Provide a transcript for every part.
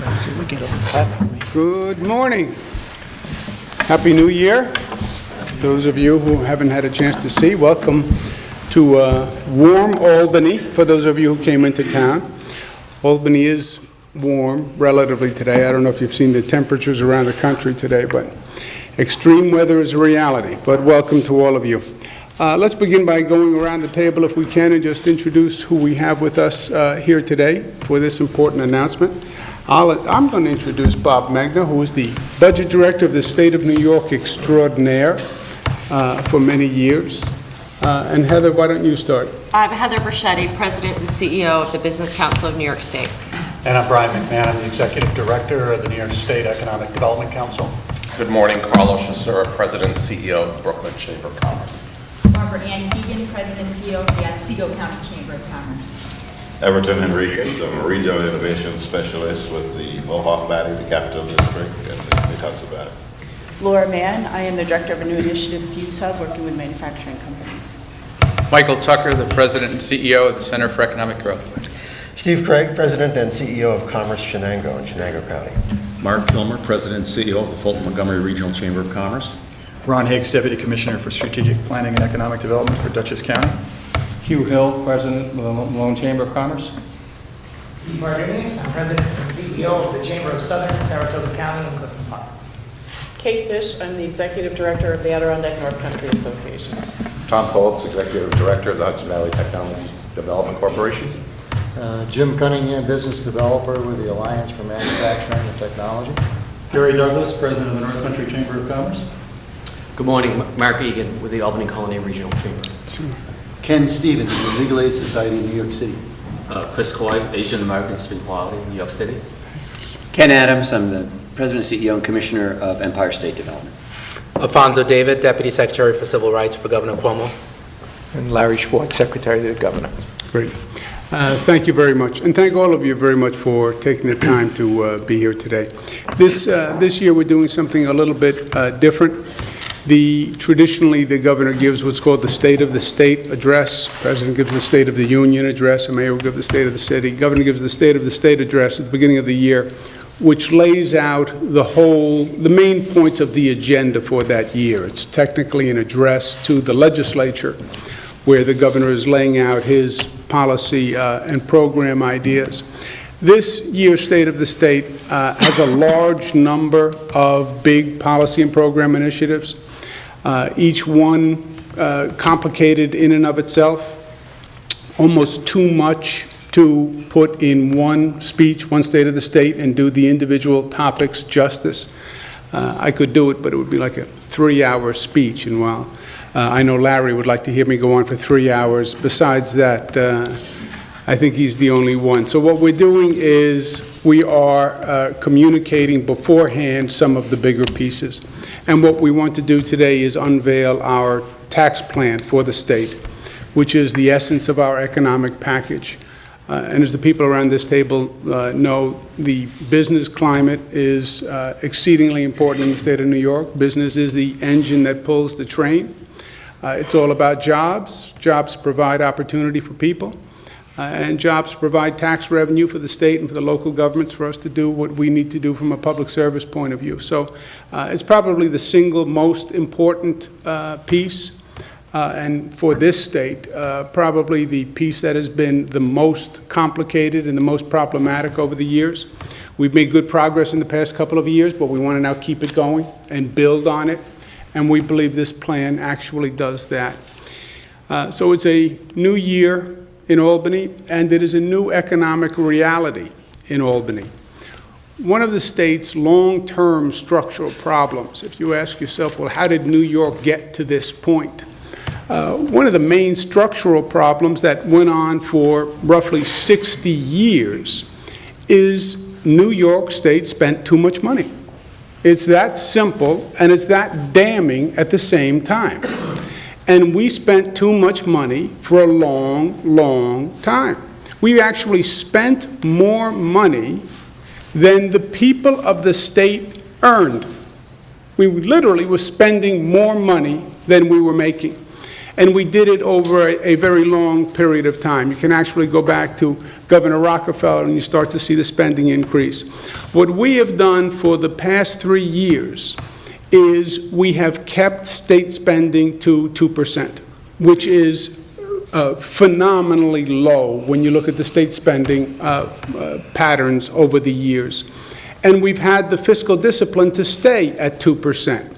Let's see, we get a clap for me. Good morning. Happy New Year. Those of you who haven't had a chance to see, welcome to warm Albany, for those of you who came into town. Albany is warm relatively today. I don't know if you've seen the temperatures around the country today, but extreme weather is a reality. But welcome to all of you. Let's begin by going around the table, if we can, and just introduce who we have with us here today for this important announcement. I'm going to introduce Bob Magna, who is the Budget Director of the State of New York extraordinaire for many years. And Heather, why don't you start? I'm Heather Berschetti, President and CEO of the Business Council of New York State. And I'm Brian McMahon, I'm the Executive Director of the New York State Economic Development Council. Good morning, Carlos Chasseur, President and CEO of Brooklyn Chamber of Commerce. Barbara Ann Keegan, President and CEO of the Otsego County Chamber of Commerce. Everton Enriquez, I'm a Regional Innovation Specialist with the Mohawk Valley, the Capital District, and the Mid-Hudson Valley. Laura Mann, I am the Director of a new initiative, Fuse Hub, working with manufacturing companies. Michael Tucker, the President and CEO of the Center for Economic Growth. Steve Craig, President and CEO of Commerce Shenango in Shenango County. Mark Kilmer, President and CEO of the Fulton Montgomery Regional Chamber of Commerce. Ron Higgs, Deputy Commissioner for Strategic Planning and Economic Development for Dutchess County. Hugh Hill, President of the Malone Chamber of Commerce. Mark Innes, I'm President and CEO of the Chamber of Southern Saratoga County and Clifton Park. Kate Fish, I'm the Executive Director of the Adirondack North Country Association. Tom Phillips, Executive Director of the Hudson Valley Technology Development Corporation. Jim Cunningham, Business Developer with the Alliance for Manufacturing and Technology. Gary Douglas, President of the North Country Chamber of Commerce. Good morning, Mark Egan with the Albany Colony Regional Chamber. Ken Stevens, from Legal Aid Society in New York City. Chris Coy, Asian American Equality in New York City. Ken Adams, I'm the President, CEO, and Commissioner of Empire State Development. Alfonso David, Deputy Secretary for Civil Rights for Governor Cuomo. And Larry Schwartz, Secretary to the Governor. Great. Thank you very much. And thank all of you very much for taking the time to be here today. This year we're doing something a little bit different. Traditionally, the governor gives what's called the State of the State address. The president gives the State of the Union address. The mayor will give the State of the City. The governor gives the State of the State address at the beginning of the year, which lays out the main points of the agenda for that year. It's technically an address to the legislature, where the governor is laying out his policy and program ideas. This year's State of the State has a large number of big policy and program initiatives. Each one complicated in and of itself, almost too much to put in one speech, one State of the State, and do the individual topics justice. I could do it, but it would be like a 3-hour speech, and while I know Larry would like to hear me go on for 3 hours, besides that, I think he's the only one. So what we're doing is we are communicating beforehand some of the bigger pieces. And what we want to do today is unveil our tax plan for the state, which is the essence of our economic package. And as the people around this table know, the business climate is exceedingly important in the state of New York. Business is the engine that pulls the train. It's all about jobs. Jobs provide opportunity for people. And jobs provide tax revenue for the state and for the local governments for us to do what we need to do from a public service point of view. So it's probably the single most important piece, and for this state, probably the piece that has been the most complicated and the most problematic over the years. We've made good progress in the past couple of years, but we want to now keep it going and build on it, and we believe this plan actually does that. So it's a new year in Albany, and it is a new economic reality in Albany. One of the state's long-term structural problems, if you ask yourself, well, how did New York get to this point? One of the main structural problems that went on for roughly 60 years is New York State spent too much money. It's that simple, and it's that damning at the same time. And we spent too much money for a long, long time. We actually spent more money than the people of the state earned. We literally were spending more money than we were making. And we did it over a very long period of time. You can actually go back to Governor Rockefeller and you start to see the spending increase. What we have done for the past 3 years is we have kept state spending to 2%, which is phenomenally low when you look at the state spending patterns over the years. And we've had the fiscal discipline to stay at 2%.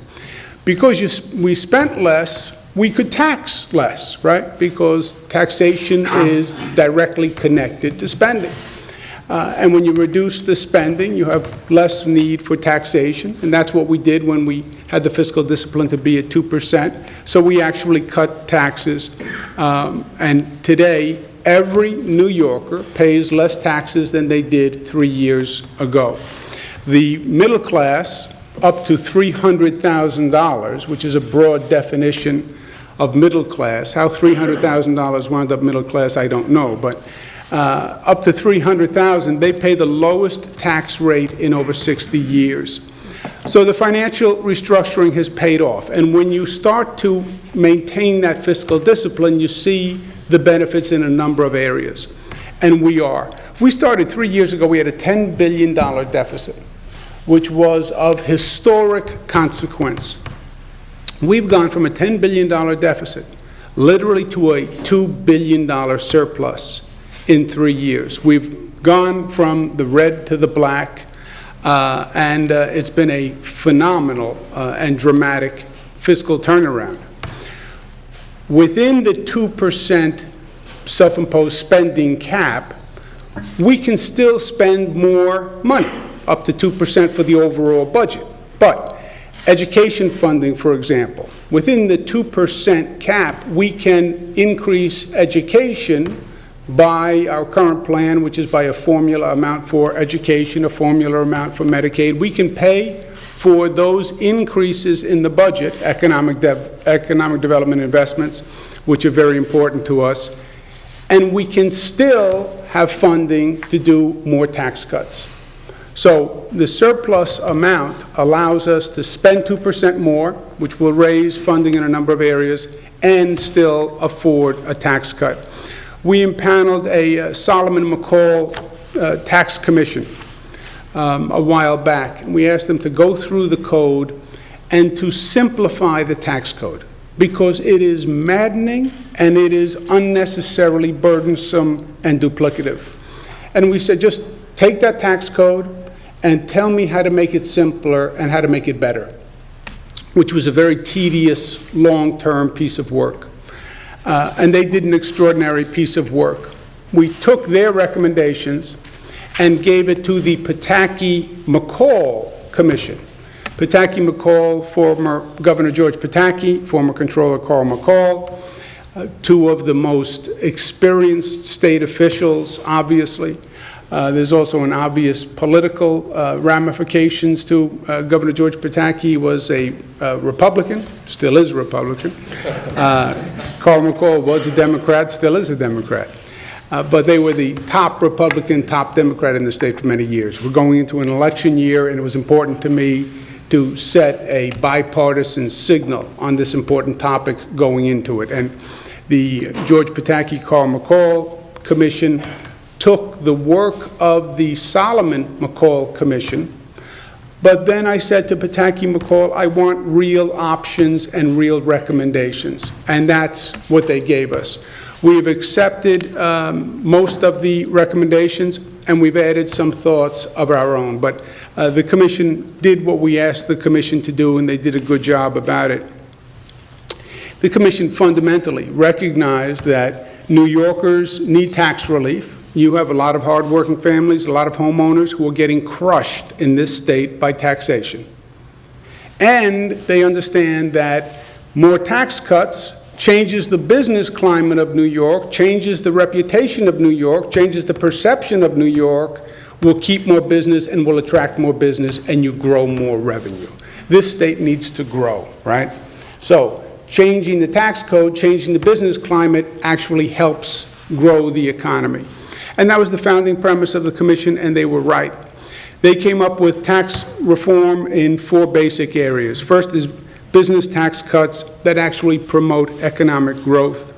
Because we spent less, we could tax less, right? Because taxation is directly connected to spending. And when you reduce the spending, you have less need for taxation, and that's what we did when we had the fiscal discipline to be at 2%. So we actually cut taxes, and today, every New Yorker pays less taxes than they did 3 years ago. The middle class, up to $300,000, which is a broad definition of middle class. How $300,000 wound up middle class, I don't know, but up to $300,000, they pay the lowest tax rate in over 60 years. So the financial restructuring has paid off. And when you start to maintain that fiscal discipline, you see the benefits in a number of areas. And we are. We started 3 years ago, we had a $10 billion deficit, which was of historic consequence. We've gone from a $10 billion deficit literally to a $2 billion surplus in 3 years. We've gone from the red to the black, and it's been a phenomenal and dramatic fiscal turnaround. Within the 2% self-imposed spending cap, we can still spend more money, up to 2% for the overall budget. But education funding, for example, within the 2% cap, we can increase education by our current plan, which is by a formula amount for education, a formula amount for Medicaid. We can pay for those increases in the budget, economic development investments, which are very important to us, and we can still have funding to do more tax cuts. So the surplus amount allows us to spend 2% more, which will raise funding in a number of areas, and still afford a tax cut. We impaneled a Solomon McCall tax commission a while back. And we asked them to go through the code and to simplify the tax code, because it is maddening and it is unnecessarily burdensome and duplicative. And we said, just take that tax code and tell me how to make it simpler and how to make it better, which was a very tedious, long-term piece of work. And they did an extraordinary piece of work. We took their recommendations and gave it to the Pataki-McCall Commission. Pataki-McCall, former Governor George Pataki, former Controller Carl McCall, two of the most experienced state officials, obviously. There's also an obvious political ramifications to Governor George Pataki. He was a Republican, still is a Republican. Carl McCall was a Democrat, still is a Democrat. But they were the top Republican, top Democrat in the state for many years. We're going into an election year, and it was important to me to set a bipartisan signal on this important topic going into it. And the George Pataki, Carl McCall Commission took the work of the Solomon McCall Commission, but then I said to Pataki McCall, I want real options and real recommendations, and that's what they gave us. We've accepted most of the recommendations, and we've added some thoughts of our own, but the Commission did what we asked the Commission to do, and they did a good job about it. The Commission fundamentally recognized that New Yorkers need tax relief. You have a lot of hardworking families, a lot of homeowners who are getting crushed in this state by taxation. And they understand that more tax cuts changes the business climate of New York, changes the reputation of New York, changes the perception of New York, will keep more business and will attract more business, and you grow more revenue. This state needs to grow, right? So changing the tax code, changing the business climate actually helps grow the economy. And that was the founding premise of the Commission, and they were right. They came up with tax reform in 4 basic areas. First is business tax cuts that actually promote economic growth.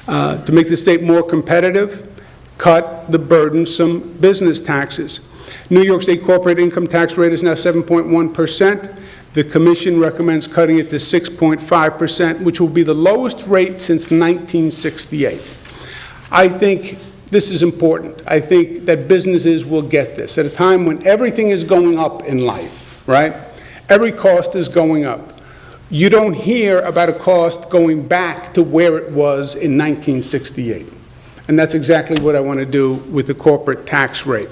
To make the state more competitive, cut the burdensome business taxes. New York State corporate income tax rate is now 7.1%. The Commission recommends cutting it to 6.5%, which will be the lowest rate since 1968. I think this is important. I think that businesses will get this at a time when everything is going up in life, right? Every cost is going up. You don't hear about a cost going back to where it was in 1968. And that's exactly what I want to do with the corporate tax rate.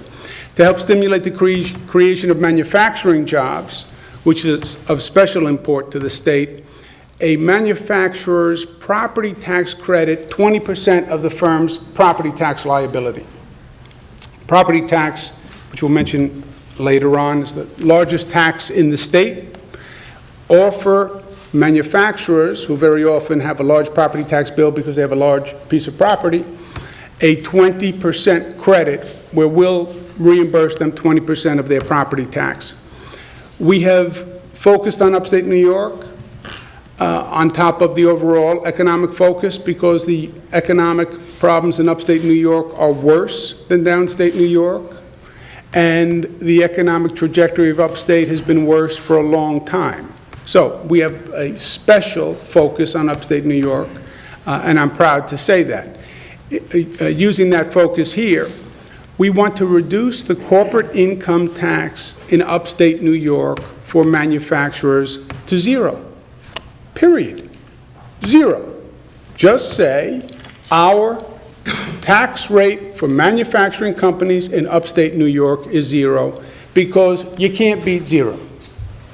To help stimulate the creation of manufacturing jobs, which is of special import to the state, a manufacturer's property tax credit, 20% of the firm's property tax liability. Property tax, which we'll mention later on, is the largest tax in the state. Offer manufacturers, who very often have a large property tax bill because they have a large piece of property, a 20% credit where we'll reimburse them 20% of their property tax. We have focused on upstate New York on top of the overall economic focus because the economic problems in upstate New York are worse than downstate New York, and the economic trajectory of upstate has been worse for a long time. So we have a special focus on upstate New York, and I'm proud to say that. Using that focus here, we want to reduce the corporate income tax in upstate New York for manufacturers to zero. Period. Zero. Just say our tax rate for manufacturing companies in upstate New York is zero, because you can't beat zero.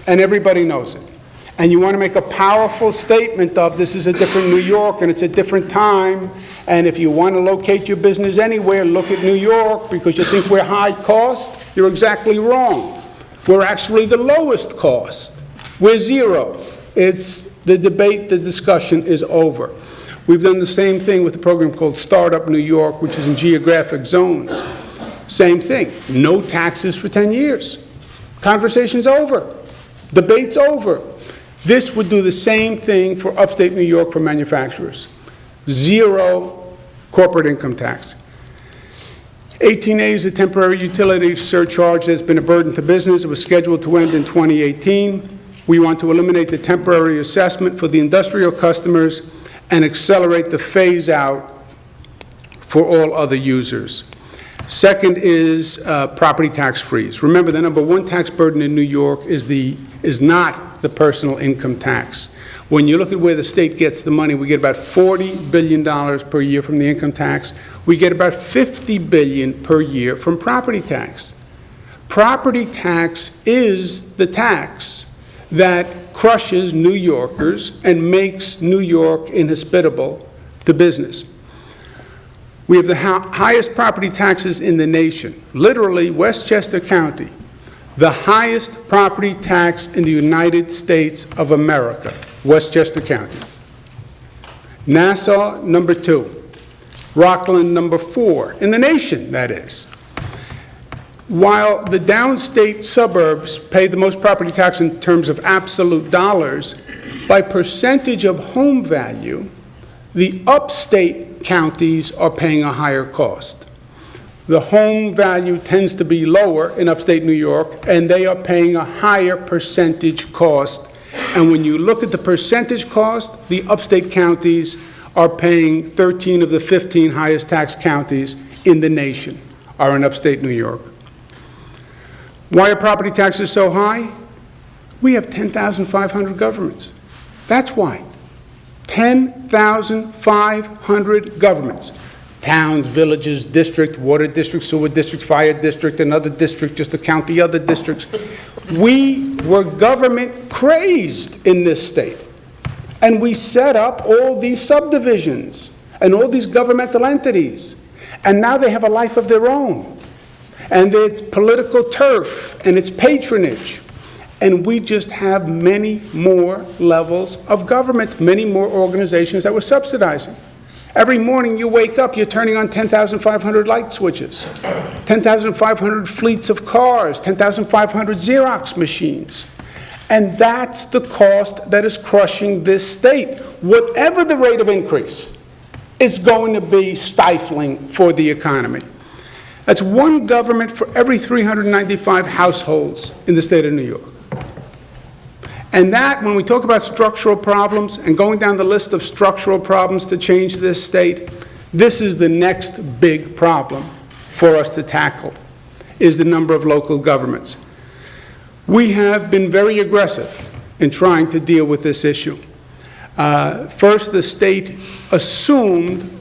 And everybody knows it. And you want to make a powerful statement of this is a different New York and it's a different time, and if you want to locate your business anywhere, look at New York because you think we're high cost, you're exactly wrong. We're actually the lowest cost. We're zero. It's the debate, the discussion is over. We've done the same thing with a program called Startup New York, which is in geographic zones. Same thing, no taxes for 10 years. Conversation's over. Debate's over. This would do the same thing for upstate New York for manufacturers. Zero corporate income tax. 18A is a temporary utility surcharge that's been a burden to business. It was scheduled to end in 2018. We want to eliminate the temporary assessment for the industrial customers and accelerate the phase out for all other users. Second is property tax freeze. Remember, the number one tax burden in New York is not the personal income tax. When you look at where the state gets the money, we get about $40 billion per year from the income tax. We get about $50 billion per year from property tax. Property tax is the tax that crushes New Yorkers and makes New York inhospitable to business. We have the highest property taxes in the nation. Literally, Westchester County, the highest property tax in the United States of America, Westchester County. Nassau, number 2. Rockland, number 4, in the nation, that is. While the downstate suburbs pay the most property tax in terms of absolute dollars, by percentage of home value, the upstate counties are paying a higher cost. The home value tends to be lower in upstate New York, and they are paying a higher percentage cost. And when you look at the percentage cost, the upstate counties are paying 13 of the 15 highest tax counties in the nation are in upstate New York. Why are property taxes so high? We have 10,500 governments. That's why. 10,500 governments. Towns, villages, district, water district, sewer district, fire district, another district, just to count the other districts. We were government crazed in this state. And we set up all these subdivisions and all these governmental entities. And now they have a life of their own. And it's political turf and it's patronage. And we just have many more levels of government, many more organizations that we're subsidizing. Every morning you wake up, you're turning on 10,500 light switches, 10,500 fleets of cars, 10,500 Xerox machines. And that's the cost that is crushing this state. Whatever the rate of increase, is going to be stifling for the economy. That's one government for every 395 households in the state of New York. And that, when we talk about structural problems and going down the list of structural problems to change this state, this is the next big problem for us to tackle, is the number of local governments. We have been very aggressive in trying to deal with this issue. First, the state assumed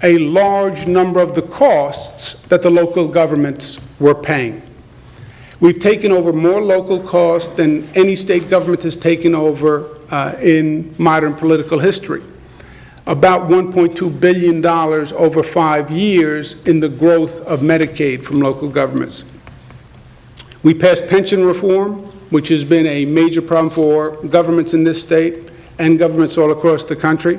a large number of the costs that the local governments were paying. We've taken over more local costs than any state government has taken over in modern political history. About $1.2 billion over 5 years in the growth of Medicaid from local governments. We passed pension reform, which has been a major problem for governments in this state and governments all across the country.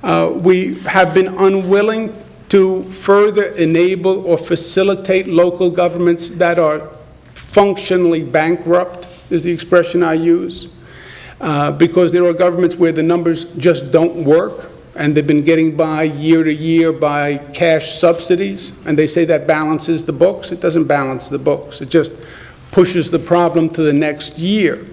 We have been unwilling to further enable or facilitate local governments that are functionally bankrupt, is the expression I use, because there are governments where the numbers just don't work, and they've been getting by year to year by cash subsidies, and they say that balances the books. It doesn't balance the books. It just pushes the problem to the next year.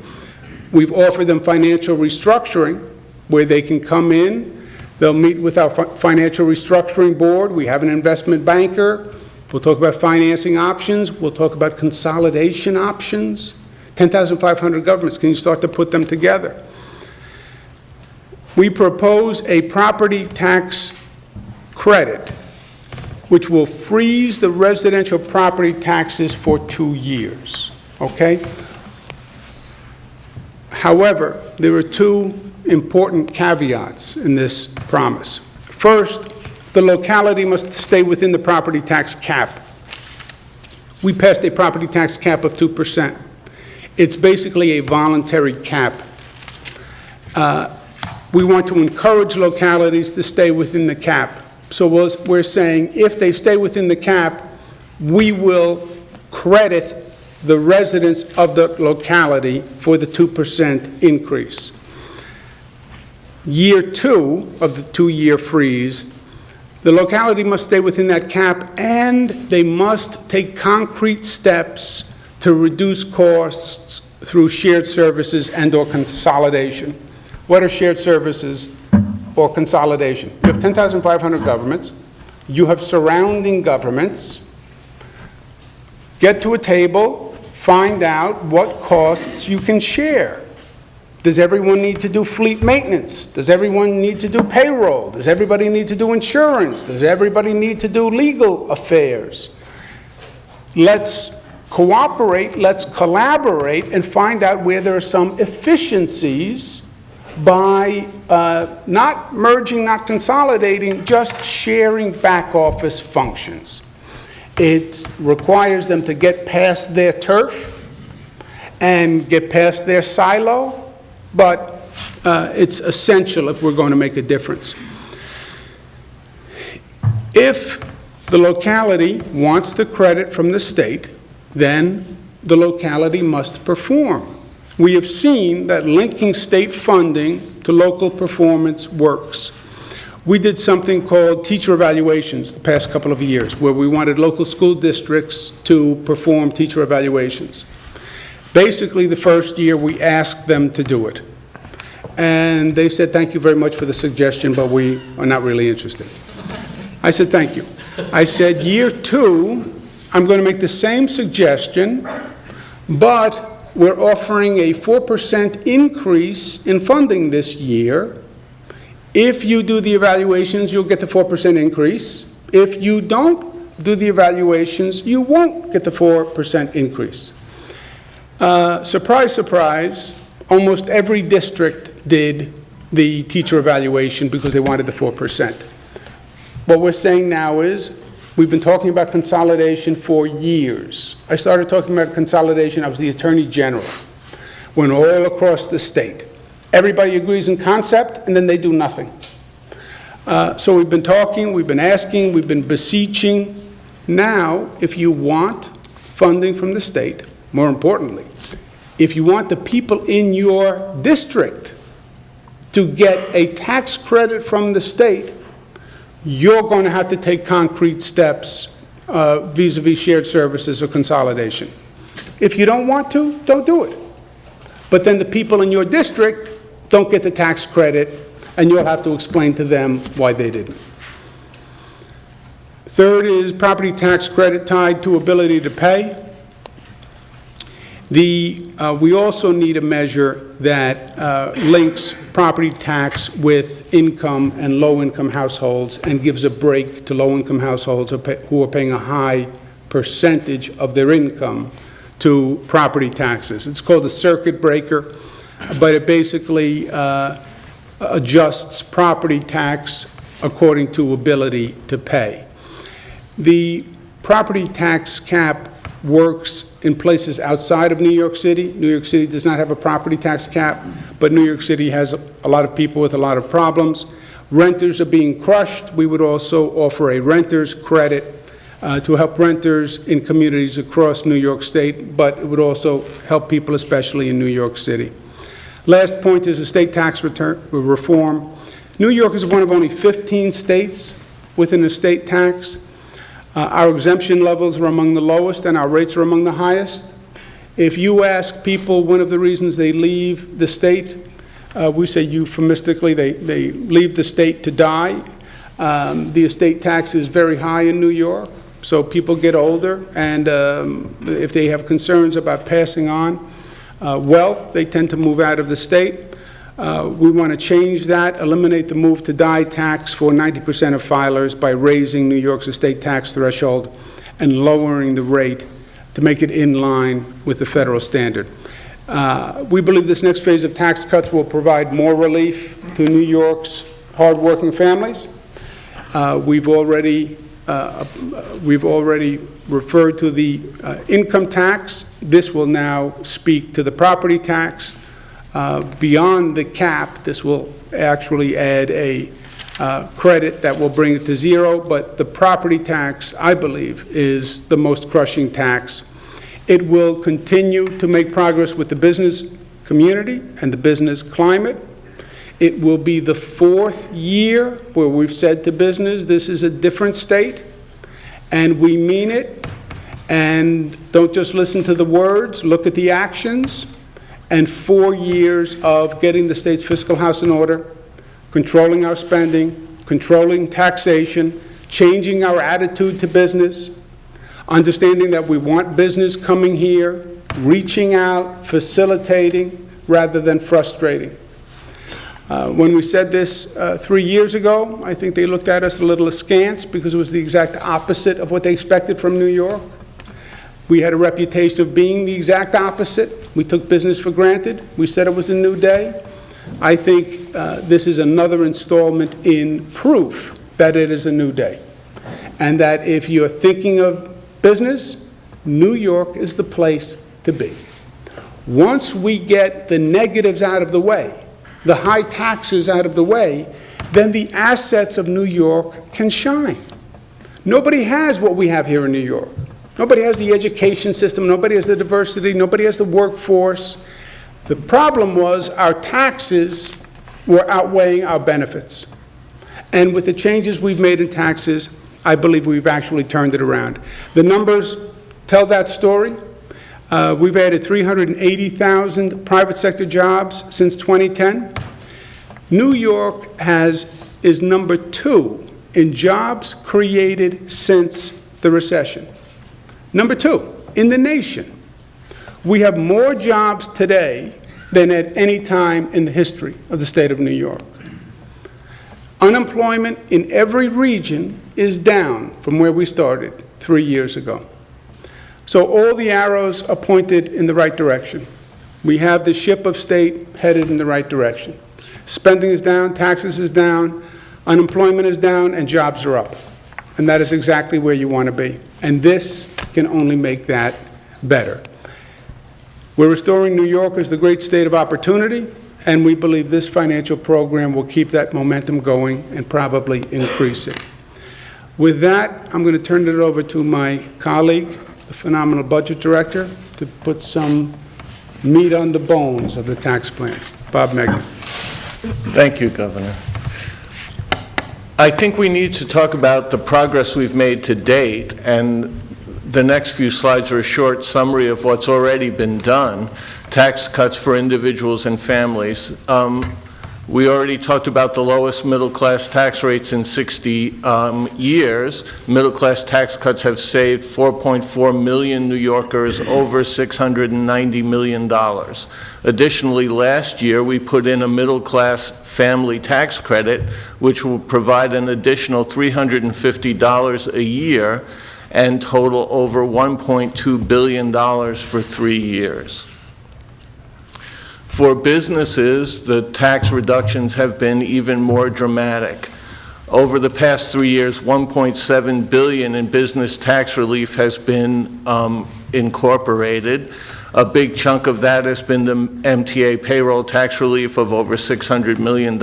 We've offered them financial restructuring, where they can come in. They'll meet with our financial restructuring board. We have an investment banker. We'll talk about financing options. We'll talk about consolidation options. 10,500 governments. Can you start to put them together? We propose a property tax credit, which will freeze the residential property taxes for 2 years. Okay? However, there are two important caveats in this promise. First, the locality must stay within the property tax cap. We passed a property tax cap of 2%. It's basically a voluntary cap. We want to encourage localities to stay within the cap. So we're saying if they stay within the cap, we will credit the residents of the locality for the 2% increase. Year 2 of the 2-year freeze, the locality must stay within that cap, and they must take concrete steps to reduce costs through shared services and/or consolidation. What are shared services or consolidation? You have 10,500 governments. You have surrounding governments. Get to a table, find out what costs you can share. Does everyone need to do fleet maintenance? Does everyone need to do payroll? Does everybody need to do insurance? Does everybody need to do legal affairs? Let's cooperate, let's collaborate, and find out where there are some efficiencies by not merging, not consolidating, just sharing back office functions. It requires them to get past their turf and get past their silo, but it's essential if we're going to make a difference. If the locality wants the credit from the state, then the locality must perform. We have seen that linking state funding to local performance works. We did something called teacher evaluations the past couple of years, where we wanted local school districts to perform teacher evaluations. Basically, the first year we asked them to do it. And they said, thank you very much for the suggestion, but we are not really interested. I said, thank you. I said, year 2, I'm going to make the same suggestion, but we're offering a 4% increase in funding this year. If you do the evaluations, you'll get the 4% increase. If you don't do the evaluations, you won't get the 4% increase. Surprise, surprise, almost every district did the teacher evaluation because they wanted the 4%. What we're saying now is, we've been talking about consolidation for years. I started talking about consolidation, I was the Attorney General. Went all across the state. Everybody agrees in concept, and then they do nothing. So we've been talking, we've been asking, we've been beseeching. Now, if you want funding from the state, more importantly, If you want the people in your district to get a tax credit from the state, you're going to have to take concrete steps vis-a-vis shared services or consolidation. If you don't want to, don't do it. But then the people in your district don't get the tax credit, and you'll have to explain to them why they didn't. Third is property tax credit tied to ability to pay. We also need a measure that links property tax with income and low-income households and gives a break to low-income households who are paying a high percentage of their income to property taxes. It's called a circuit breaker, but it basically adjusts property tax according to ability to pay. The property tax cap works in places outside of New York City. New York City does not have a property tax cap, but New York City has a lot of people with a lot of problems. Renters are being crushed. We would also offer a renter's credit to help renters in communities across New York State, but it would also help people especially in New York City. Last point is estate tax reform. New York is one of only 15 states with an estate tax. Our exemption levels are among the lowest and our rates are among the highest. If you ask people one of the reasons they leave the state, we say euphemistically they leave the state to die. The estate tax is very high in New York, so people get older, and if they have concerns about passing on wealth, they tend to move out of the state. We want to change that, eliminate the move to die tax for 90% of filers by raising New York's estate tax threshold and lowering the rate to make it in line with the federal standard. We believe this next phase of tax cuts will provide more relief to New York's hardworking families. We've already referred to the income tax. This will now speak to the property tax. Beyond the cap, this will actually add a credit that will bring it to zero, but the property tax, I believe, is the most crushing tax. It will continue to make progress with the business community and the business climate. It will be the 4th year where we've said to business, this is a different state, and we mean it, and don't just listen to the words, look at the actions. And 4 years of getting the state's fiscal house in order, controlling our spending, controlling taxation, changing our attitude to business, understanding that we want business coming here, reaching out, facilitating, rather than frustrating. When we said this 3 years ago, I think they looked at us a little askance because it was the exact opposite of what they expected from New York. We had a reputation of being the exact opposite. We took business for granted. We said it was a new day. I think this is another installment in proof that it is a new day. And that if you're thinking of business, New York is the place to be. Once we get the negatives out of the way, the high taxes out of the way, then the assets of New York can shine. Nobody has what we have here in New York. Nobody has the education system, nobody has the diversity, nobody has the workforce. The problem was our taxes were outweighing our benefits. And with the changes we've made in taxes, I believe we've actually turned it around. The numbers tell that story. We've added 380,000 private sector jobs since 2010. New York is number 2 in jobs created since the recession. Number 2 in the nation. We have more jobs today than at any time in the history of the state of New York. Unemployment in every region is down from where we started 3 years ago. So all the arrows are pointed in the right direction. We have the ship of state headed in the right direction. Spending is down, taxes is down, unemployment is down, and jobs are up. And that is exactly where you want to be. And this can only make that better. We're restoring New York as the great state of opportunity, and we believe this financial program will keep that momentum going and probably increase it. With that, I'm going to turn it over to my colleague, the phenomenal budget director, to put some meat on the bones of the tax plan. Bob Megna. Thank you, Governor. I think we need to talk about the progress we've made to date, and the next few slides are a short summary of what's already been done. Tax cuts for individuals and families. We already talked about the lowest middle-class tax rates in 60 years. Middle-class tax cuts have saved 4.4 million New Yorkers over $690 million. Additionally, last year, we put in a middle-class family tax credit, which will provide an additional $350 a year and total over $1.2 billion for 3 years. For businesses, the tax reductions have been even more dramatic. Over the past 3 years, $1.7 billion in business tax relief has been incorporated. A big chunk of that has been the MTA payroll tax relief of over $600 million,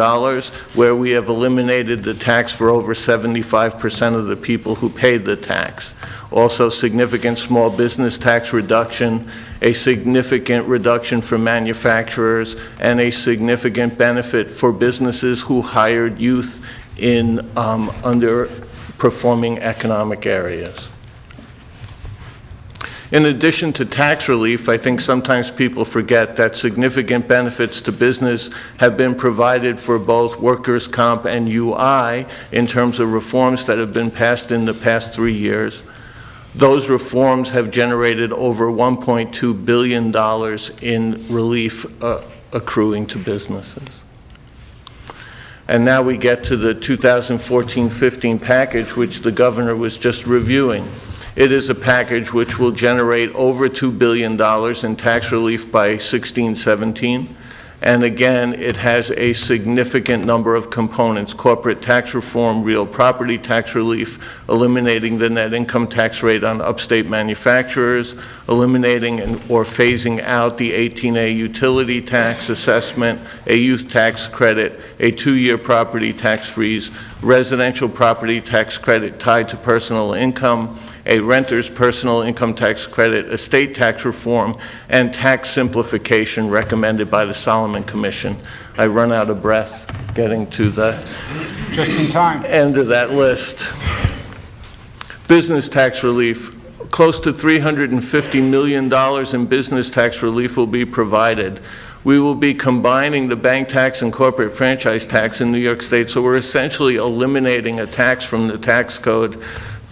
where we have eliminated the tax for over 75% of the people who paid the tax. Also, significant small business tax reduction, a significant reduction for manufacturers, and a significant benefit for businesses who hired youth in underperforming economic areas. In addition to tax relief, I think sometimes people forget that significant benefits to business have been provided for both workers' comp and UI in terms of reforms that have been passed in the past 3 years. Those reforms have generated over $1.2 billion in relief accruing to businesses. And now we get to the 2014-15 package, which the governor was just reviewing. It is a package which will generate over $2 billion in tax relief by 16-17. And again, it has a significant number of components: corporate tax reform, real property tax relief, eliminating the net income tax rate on upstate manufacturers, eliminating or phasing out the 18A utility tax assessment, a youth tax credit, a 2-year property tax freeze, residential property tax credit tied to personal income, a renter's personal income tax credit, estate tax reform, and tax simplification recommended by the Solomon Commission. I run out of breath getting to the Just in time. end of that list. Business tax relief. Close to $350 million in business tax relief will be provided. We will be combining the bank tax and corporate franchise tax in New York State, so we're essentially eliminating a tax from the tax code.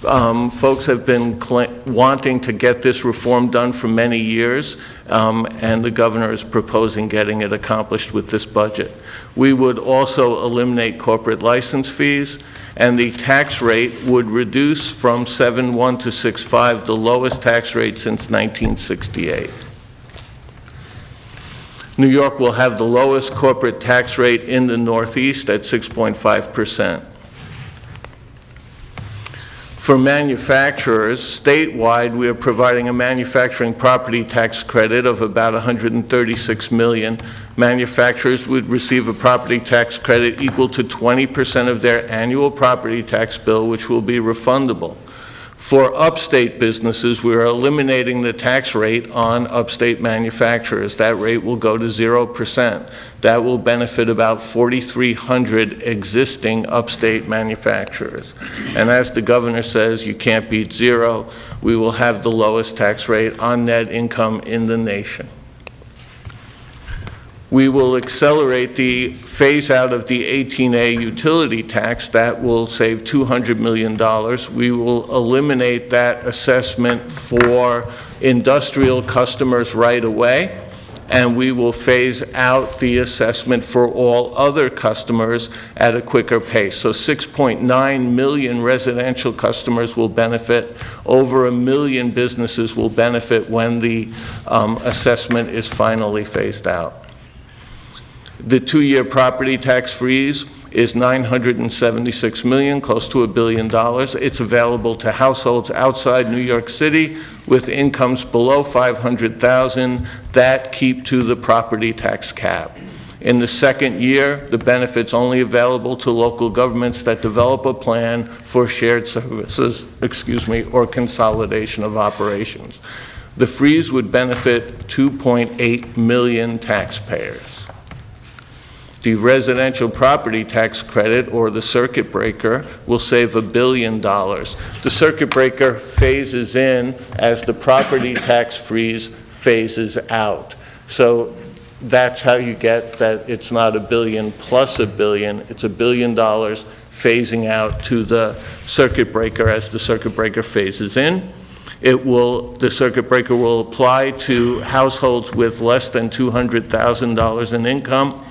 Folks have been wanting to get this reform done for many years, and the governor is proposing getting it accomplished with this budget. We would also eliminate corporate license fees, and the tax rate would reduce from 7.1 to 6.5, the lowest tax rate since 1968. New York will have the lowest corporate tax rate in the Northeast at 6.5%. For manufacturers, statewide, we are providing a manufacturing property tax credit of about $136 million. Manufacturers would receive a property tax credit equal to 20% of their annual property tax bill, which will be refundable. For upstate businesses, we are eliminating the tax rate on upstate manufacturers. That rate will go to 0%. That will benefit about 4,300 existing upstate manufacturers. And as the governor says, you can't beat zero. We will have the lowest tax rate on net income in the nation. We will accelerate the phase out of the 18A utility tax. That will save $200 million. We will eliminate that assessment for industrial customers right away, and we will phase out the assessment for all other customers at a quicker pace. So 6.9 million residential customers will benefit. Over 1 million businesses will benefit when the assessment is finally phased out. The 2-year property tax freeze is $976 million, close to $1 billion. It's available to households outside New York City with incomes below $500,000 that keep to the property tax cap. In the second year, the benefit's only available to local governments that develop a plan for shared services, or consolidation of operations. The freeze would benefit 2.8 million taxpayers. The residential property tax credit, or the circuit breaker, will save $1 billion. The circuit breaker phases in as the property tax freeze phases out. So that's how you get that it's not $1 billion plus $1 billion, it's $1 billion phasing out to the circuit breaker as the circuit breaker phases in. The circuit breaker will apply to households with less than $200,000 in income,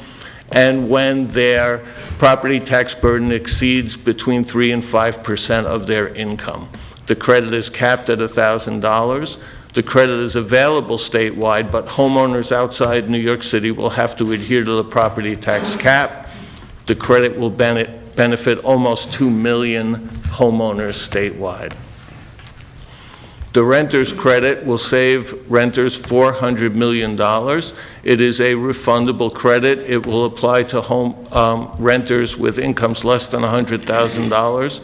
and when their property tax burden exceeds between 3 and 5% of their income. The credit is capped at $1,000. The credit is available statewide, but homeowners outside New York City will have to adhere to the property tax cap. The credit will benefit almost 2 million homeowners statewide. The renter's credit will save renters $400 million. It is a refundable credit. It will apply to home renters with incomes less than $100,000.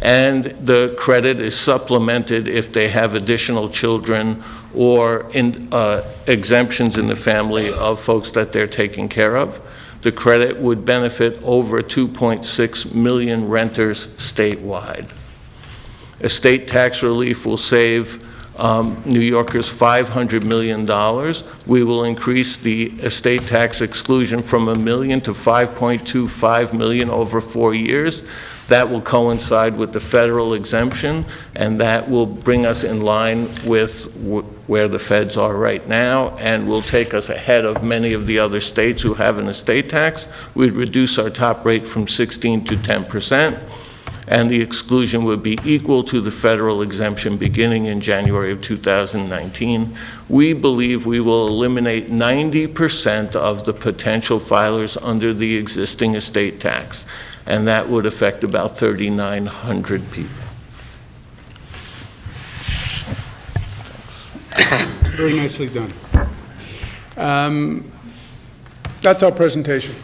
And the credit is supplemented if they have additional children or exemptions in the family of folks that they're taking care of. The credit would benefit over 2.6 million renters statewide. Estate tax relief will save New Yorkers $500 million. We will increase the estate tax exclusion from $1 million to $5.25 million over 4 years. That will coincide with the federal exemption, and that will bring us in line with where the feds are right now, and will take us ahead of many of the other states who have an estate tax. We'd reduce our top rate from 16 to 10%. And the exclusion would be equal to the federal exemption beginning in January of 2019. We believe we will eliminate 90% of the potential filers under the existing estate tax, and that would affect about 3,900 people. Very nicely done. That's our presentation.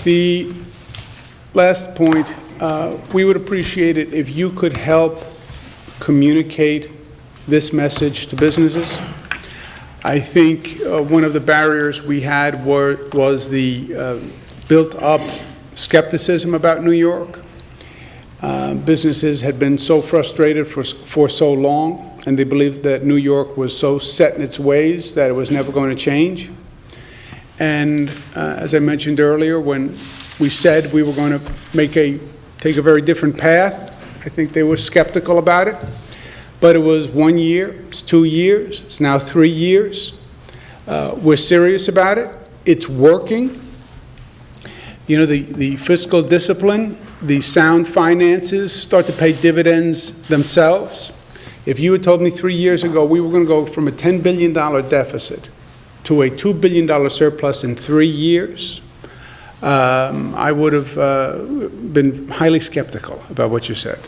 The last point, we would appreciate it if you could help communicate this message to businesses. I think one of the barriers we had was the built-up skepticism about New York. Businesses had been so frustrated for so long, and they believed that New York was so set in its ways that it was never going to change. And as I mentioned earlier, when we said we were going to take a very different path, I think they were skeptical about it. But it was 1 year, it's 2 years, it's now 3 years. We're serious about it. It's working. You know, the fiscal discipline, the sound finances start to pay dividends themselves. If you had told me 3 years ago we were going to go from a $10 billion deficit to a $2 billion surplus in 3 years, I would have been highly skeptical about what you said.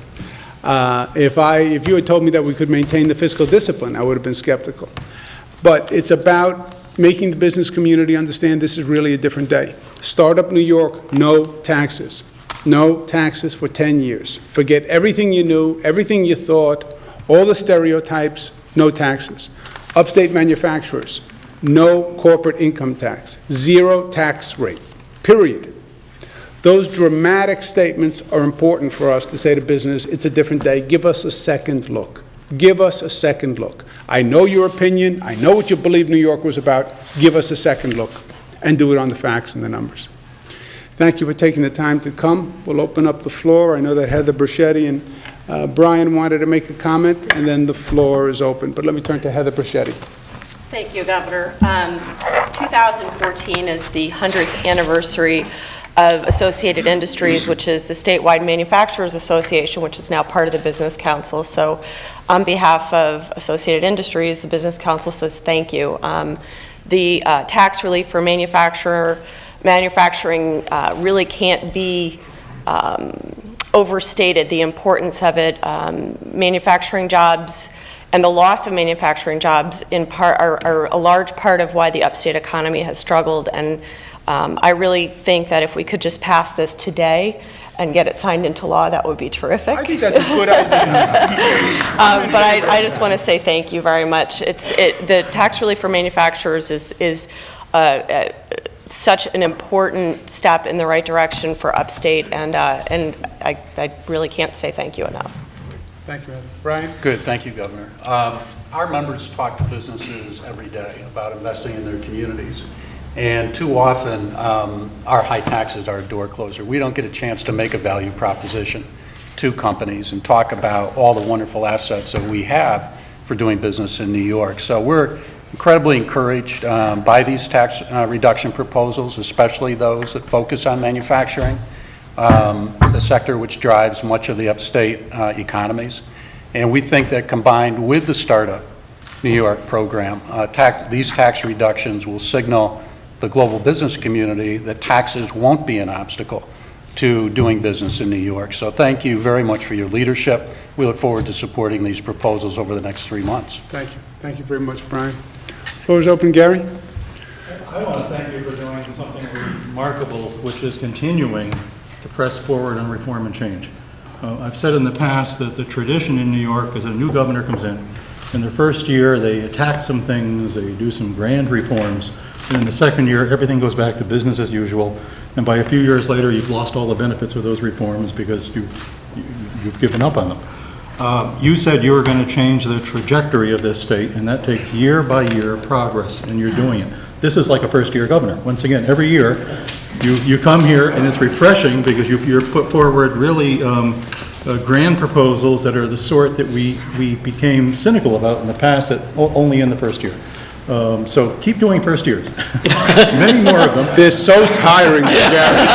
If you had told me that we could maintain the fiscal discipline, I would have been skeptical. But it's about making the business community understand this is really a different day. Startup New York, no taxes. No taxes for 10 years. Forget everything you knew, everything you thought, all the stereotypes, no taxes. Upstate manufacturers, no corporate income tax, 0 tax rate, period. Those dramatic statements are important for us to say to business, it's a different day, give us a second look. Give us a second look. I know your opinion, I know what you believe New York was about, give us a second look, and do it on the facts and the numbers. Thank you for taking the time to come. We'll open up the floor. I know that Heather Bruschetti and Brian wanted to make a comment, and then the floor is open. But let me turn to Heather Bruschetti. Thank you, Governor. 2014 is the 100th anniversary of Associated Industries, which is the statewide manufacturers association, which is now part of the Business Council. So on behalf of Associated Industries, the Business Council says thank you. The tax relief for manufacturing really can't be overstated, the importance of it. Manufacturing jobs and the loss of manufacturing jobs in part are a large part of why the upstate economy has struggled. And I really think that if we could just pass this today and get it signed into law, that would be terrific. I think that's a good idea. But I just want to say thank you very much. The tax relief for manufacturers is such an important step in the right direction for upstate, and I really can't say thank you enough. Thank you, Ed. Brian? Good, thank you, Governor. Our members talk to businesses every day about investing in their communities. And too often, our high taxes are a door closer. We don't get a chance to make a value proposition to companies and talk about all the wonderful assets that we have for doing business in New York. So we're incredibly encouraged by these tax reduction proposals, especially those that focus on manufacturing, the sector which drives much of the upstate economies. And we think that combined with the Startup New York program, these tax reductions will signal the global business community that taxes won't be an obstacle to doing business in New York. So thank you very much for your leadership. We look forward to supporting these proposals over the next 3 months. Thank you. Thank you very much, Brian. Floor is open. Gary? I want to thank you for doing something remarkable, which is continuing to press forward on reform and change. I've said in the past that the tradition in New York is that a new governor comes in their first year, they attack some things, they do some grand reforms, and in the second year, everything goes back to business as usual, and by a few years later, you've lost all the benefits of those reforms because you've given up on them. You said you were going to change the trajectory of this state, and that takes year by year progress, and you're doing it. This is like a first-year governor. Once again, every year, you come here, and it's refreshing because you're put forward really grand proposals that are the sort that we became cynical about in the past, that only in the first year. So keep doing first years. Many more of them. They're so tiring, Gary.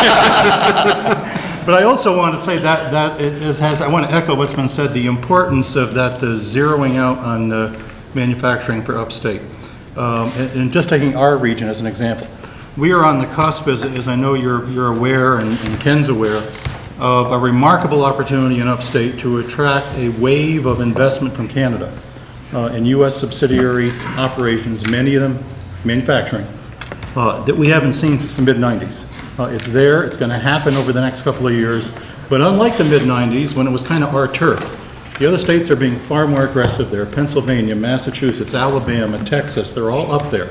But I also want to say that I want to echo what's been said, the importance of that zeroing out on manufacturing for upstate. And just taking our region as an example. We are on the cusp, as I know you're aware and Ken's aware, of a remarkable opportunity in upstate to attract a wave of investment from Canada in U.S. subsidiary operations, many of them manufacturing, that we haven't seen since the mid-90s. It's there, it's going to happen over the next couple of years, but unlike the mid-90s when it was kind of our turf, the other states are being far more aggressive there. Pennsylvania, Massachusetts, Alabama, Texas, they're all up there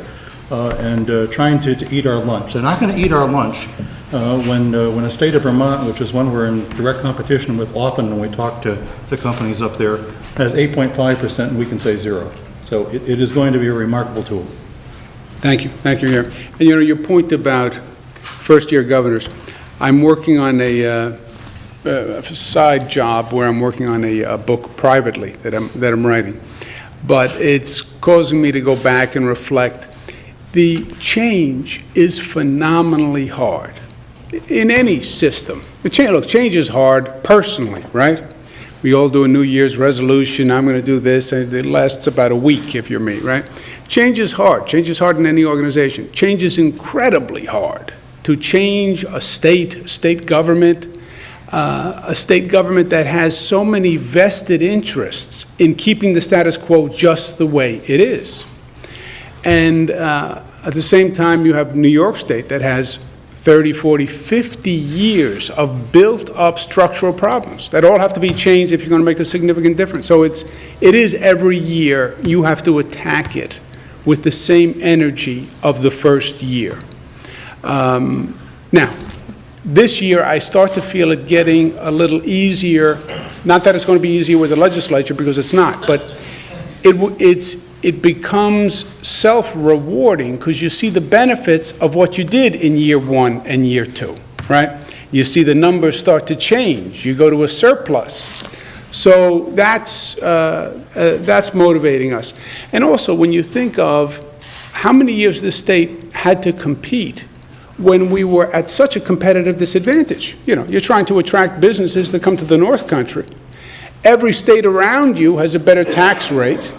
and trying to eat our lunch. They're not going to eat our lunch when a state of Vermont, which is one we're in direct competition with often when we talk to companies up there, has 8.5% and we can say 0. So it is going to be a remarkable tool. Thank you. Thank you, Gary. And your point about first-year governors, I'm working on a side job where I'm working on a book privately that I'm writing. But it's causing me to go back and reflect. The change is phenomenally hard in any system. Look, change is hard personally, right? We all do a New Year's resolution. I'm going to do this, and it lasts about a week if you're me, right? Change is hard. Change is hard in any organization. Change is incredibly hard. To change a state government, a state government that has so many vested interests in keeping the status quo just the way it is. And at the same time, you have New York State that has 30, 40, 50 years of built-up structural problems that all have to be changed if you're going to make a significant difference. So it is every year you have to attack it with the same energy of the first year. Now, this year I start to feel it getting a little easier. Not that it's going to be easier with the legislature, because it's not, but it becomes self-rewarding because you see the benefits of what you did in year 1 and year 2, right? You see the numbers start to change. You go to a surplus. So that's motivating us. And also, when you think of how many years the state had to compete when we were at such a competitive disadvantage. You're trying to attract businesses that come to the North Country. Every state around you has a better tax rate.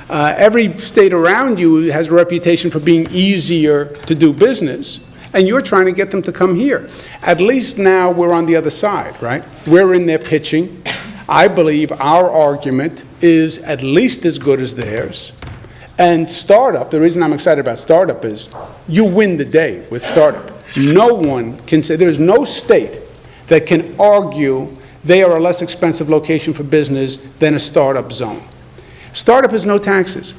Every state around you has a reputation for being easier to do business, and you're trying to get them to come here. At least now we're on the other side, right? We're in there pitching. I believe our argument is at least as good as theirs. And startup, the reason I'm excited about startup is you win the day with startup. No one can say, there's no state that can argue they are a less expensive location for business than a startup zone. Startup has no taxes.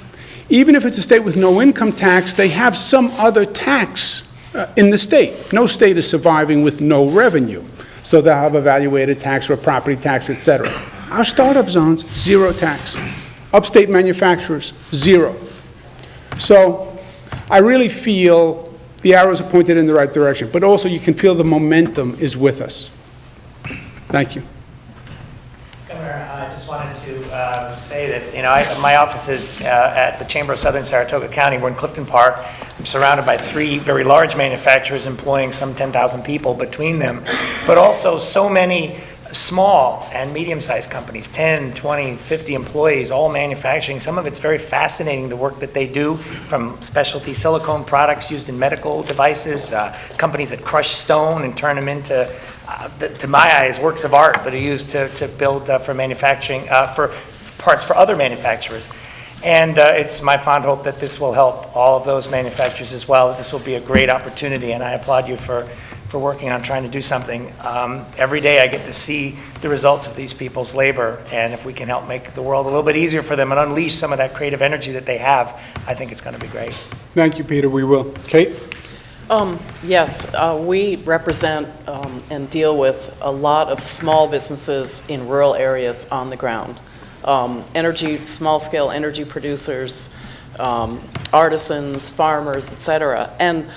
Even if it's a state with no income tax, they have some other tax in the state. No state is surviving with no revenue. So they'll have a valuated tax or a property tax, et cetera. Our startup zones, zero tax. Upstate manufacturers, zero. So I really feel the arrows are pointed in the right direction, but also you can feel the momentum is with us. Thank you. Governor, I just wanted to say that, my office is at the Chamber of Southern Saratoga County. We're in Clifton Park. I'm surrounded by 3 very large manufacturers employing some 10,000 people between them, but also so many small and medium-sized companies, 10, 20, 50 employees, all manufacturing. Some of it's very fascinating, the work that they do, from specialty silicone products used in medical devices, companies that crush stone and turn them into, to my eyes, works of art that are used to build for manufacturing, for parts for other manufacturers. And it's my fond hope that this will help all of those manufacturers as well, that this will be a great opportunity, and I applaud you for working on trying to do something. Every day I get to see the results of these people's labor, and if we can help make the world a little bit easier for them and unleash some of that creative energy that they have, I think it's going to be great. Thank you, Peter. We will. Kate? Yes, we represent and deal with a lot of small businesses in rural areas on the ground. Small-scale energy producers, artisans, farmers, etc. And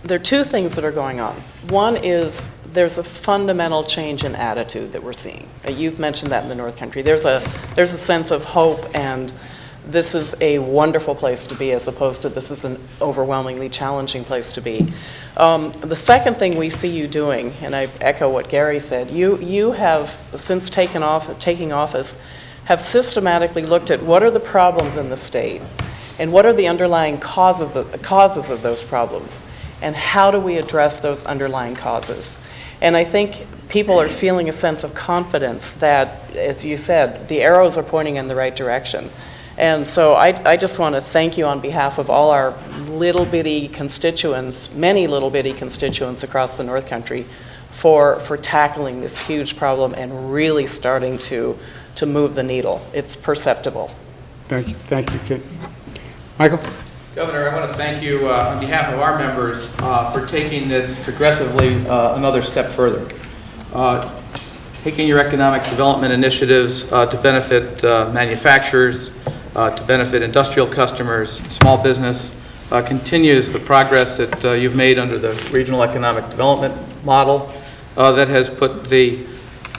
there are 2 things that are going on. One is there's a fundamental change in attitude that we're seeing. You've mentioned that in the North Country. There's a sense of hope, and this is a wonderful place to be, as opposed to this is an overwhelmingly challenging place to be. The second thing we see you doing, and I echo what Gary said, you have, since taking office, have systematically looked at what are the problems in the state, and what are the underlying causes of those problems, and how do we address those underlying causes. And I think people are feeling a sense of confidence that, as you said, the arrows are pointing in the right direction. And so I just want to thank you on behalf of all our little bitty constituents, many little bitty constituents across the North Country, for tackling this huge problem and really starting to move the needle. It's perceptible. Thank you. Thank you, Kate. Michael? Governor, I want to thank you on behalf of our members for taking this progressively another step further. Taking your economic development initiatives to benefit manufacturers, to benefit industrial customers, small business, continues the progress that you've made under the regional economic development model that has put the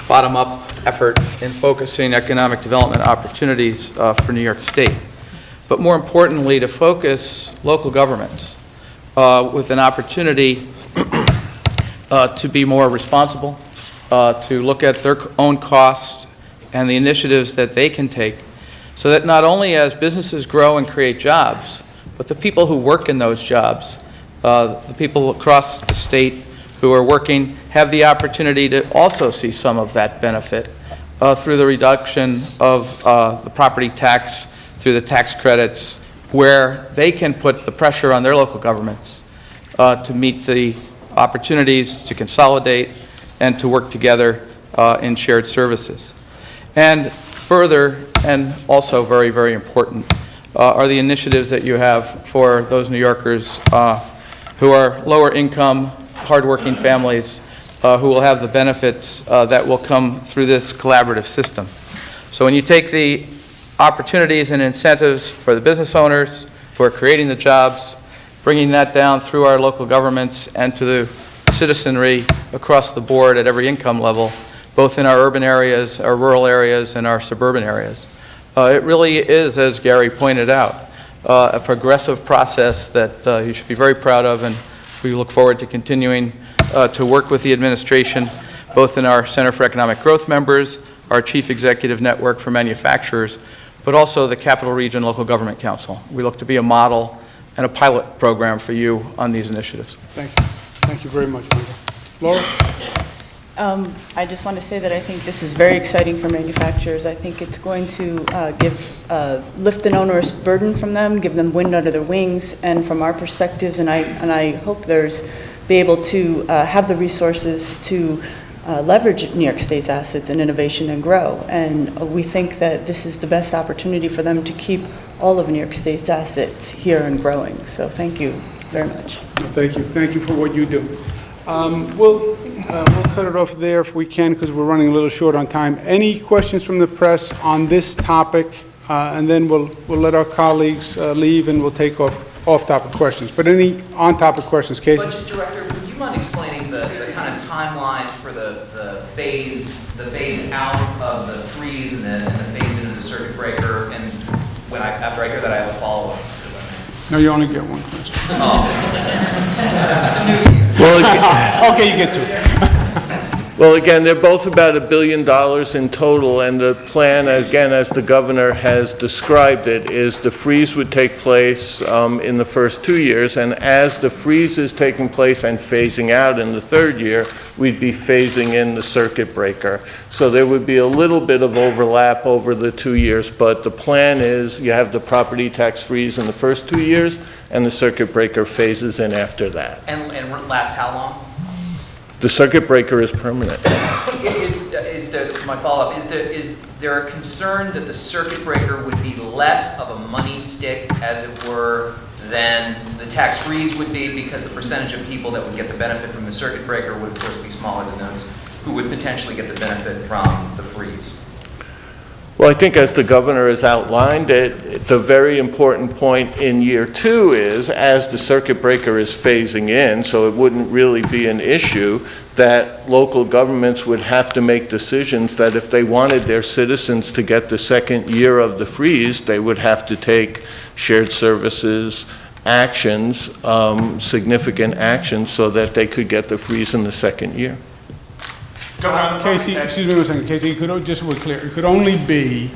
bottom-up effort in focusing economic development opportunities for New York State. But more importantly, to focus local governments with an opportunity to be more responsible, to look at their own costs and the initiatives that they can take, so that not only as businesses grow and create jobs, but the people who work in those jobs, the people across the state who are working, have the opportunity to also see some of that benefit through the reduction of the property tax, through the tax credits, where they can put the pressure on their local governments to meet the opportunities to consolidate and to work together in shared services. And further, and also very, very important, are the initiatives that you have for those New Yorkers who are lower income, hardworking families who will have the benefits that will come through this collaborative system. So when you take the opportunities and incentives for the business owners who are creating the jobs, bringing that down through our local governments and to the citizenry across the board at every income level, both in our urban areas, our rural areas, and our suburban areas. It really is, as Gary pointed out, a progressive process that you should be very proud of, and we look forward to continuing to work with the administration, both in our Center for Economic Growth members, our Chief Executive Network for Manufacturers, but also the Capital Region Local Government Council. We look to be a model and a pilot program for you on these initiatives. Thank you. Thank you very much, Michael. Laura? I just want to say that I think this is very exciting for manufacturers. I think it's going to lift an onerous burden from them, give them wind under their wings, and from our perspectives, and I hope there's be able to have the resources to leverage New York State's assets in innovation and grow. And we think that this is the best opportunity for them to keep all of New York State's assets here and growing. So thank you very much. Thank you. Thank you for what you do. We'll cut it off there if we can, because we're running a little short on time. Any questions from the press on this topic? And then we'll let our colleagues leave, and we'll take off-topic questions. But any on-topic questions, Casey? Budget Director, would you mind explaining the kind of timeline for the phase out of the freeze and the phase into the circuit breaker? And after I hear that, I have a follow-up. No, you only get one question. Oh. Okay, you get two. Well, again, they're both about $1 billion in total, and the plan, again, as the governor has described it, is the freeze would take place in the first 2 years, and as the freeze is taking place and phasing out in the third year, we'd be phasing in the circuit breaker. So there would be a little bit of overlap over the 2 years, but the plan is you have the property tax freeze in the first 2 years, and the circuit breaker phases in after that. And lasts how long? The circuit breaker is permanent. My follow-up, is there a concern that the circuit breaker would be less of a money stick, as it were, than the tax freeze would be, because the percentage of people that would get the benefit from the circuit breaker would of course be smaller than those who would potentially get the benefit from the freeze? Well, I think as the governor has outlined it, the very important point in year 2 is, as the circuit breaker is phasing in, so it wouldn't really be an issue, that local governments would have to make decisions that if they wanted their citizens to get the second year of the freeze, they would have to take shared services actions, significant actions, so that they could get the freeze in the second year. Casey, excuse me one second. Casey, just so we're clear, it could only be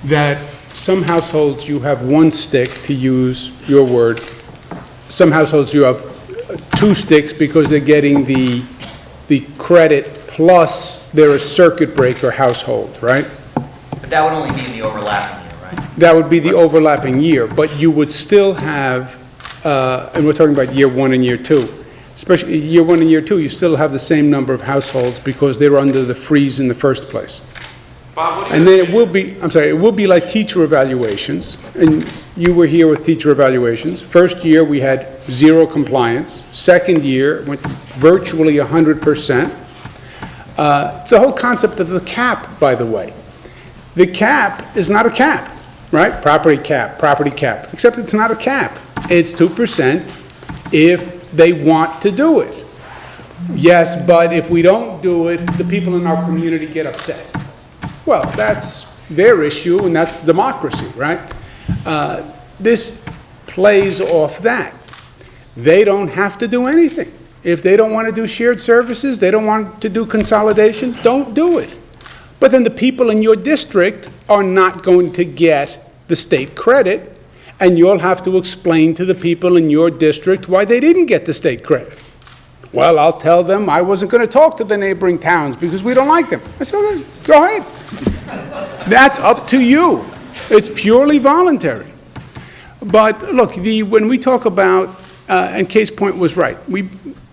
that some households you have one stick, to use your word. Some households you have 2 sticks because they're getting the credit plus they're a circuit breaker household, right? But that would only be in the overlapping year, right? That would be the overlapping year, but you would still have, and we're talking about year 1 and year 2. Especially year 1 and year 2, you still have the same number of households because they were under the freeze in the first place. And then it will be, it will be like teacher evaluations, and you were here with teacher evaluations. First year, we had 0 compliance. Second year, went virtually 100%. It's the whole concept of the cap, by the way. The cap is not a cap, right? Property cap, except it's not a cap. It's 2% if they want to do it. Yes, but if we don't do it, the people in our community get upset. Well, that's their issue, and that's democracy, right? This plays off that. They don't have to do anything. If they don't want to do shared services, they don't want to do consolidation, don't do it. But then the people in your district are not going to get the state credit, and you'll have to explain to the people in your district why they didn't get the state credit. Well, I'll tell them I wasn't going to talk to the neighboring towns because we don't like them. I said, okay, go ahead. That's up to you. It's purely voluntary. But look, when we talk about, and Case Point was right, we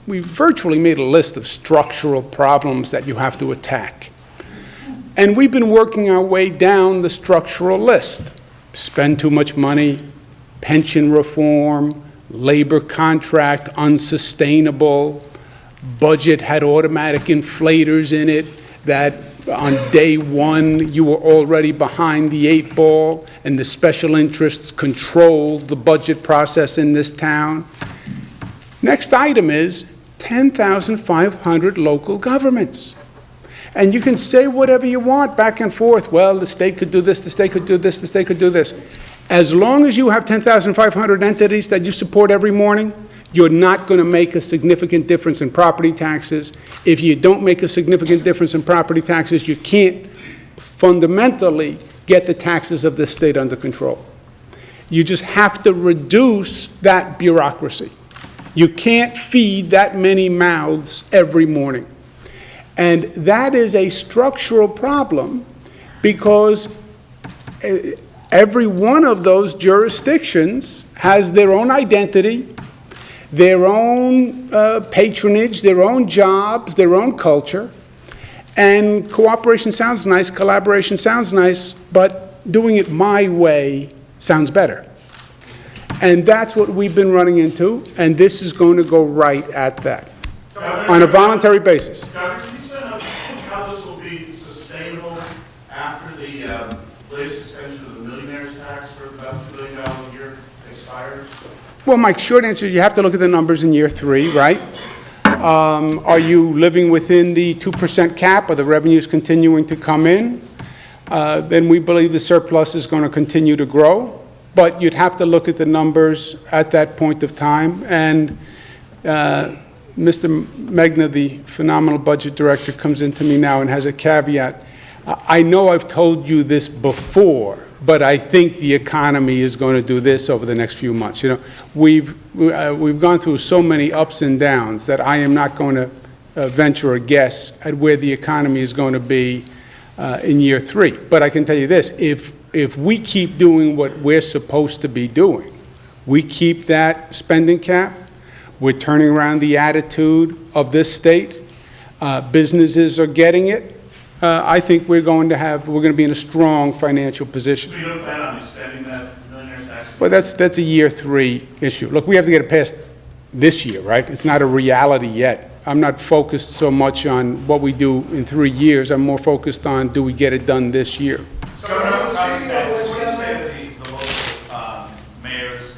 virtually made a list of structural problems that you have to attack. And we've been working our way down the structural list. Spend too much money, pension reform, labor contract unsustainable, budget had automatic inflators in it that on day 1 you were already behind the 8 ball, and the special interests controlled the budget process in this town. Next item is 10,500 local governments. And you can say whatever you want back and forth. Well, the state could do this, the state could do this, the state could do this. As long as you have 10,500 entities that you support every morning, you're not going to make a significant difference in property taxes. If you don't make a significant difference in property taxes, you can't fundamentally get the taxes of the state under control. You just have to reduce that bureaucracy. You can't feed that many mouths every morning. And that is a structural problem because every one of those jurisdictions has their own identity. their own patronage, their own jobs, their own culture. And cooperation sounds nice, collaboration sounds nice, but doing it my way sounds better. And that's what we've been running into, and this is going to go right at that, on a voluntary basis. Governor, can you explain how this will be sustainable after the latest extension of the millionaire's tax for about $2 billion a year expires? Well, Mike, short answer, you have to look at the numbers in year 3, right? Are you living within the 2% cap? Are the revenues continuing to come in? Then we believe the surplus is going to continue to grow. But you'd have to look at the numbers at that point of time. And Mr. Megna, the phenomenal budget director, comes into me now and has a caveat. I know I've told you this before, but I think the economy is going to do this over the next few months. You know, we've gone through so many ups and downs that I am not going to venture a guess at where the economy is going to be in year 3. But I can tell you this, if we keep doing what we're supposed to be doing, we keep that spending cap, we're turning around the attitude of this state, businesses are getting it, I think we're going to be in a strong financial position. So you don't plan on extending that millionaire's tax? Well, that's a year 3 issue. Look, we have to get it passed this year, right? It's not a reality yet. I'm not focused so much on what we do in 3 years. I'm more focused on, do we get it done this year? So what do you say that the local mayors,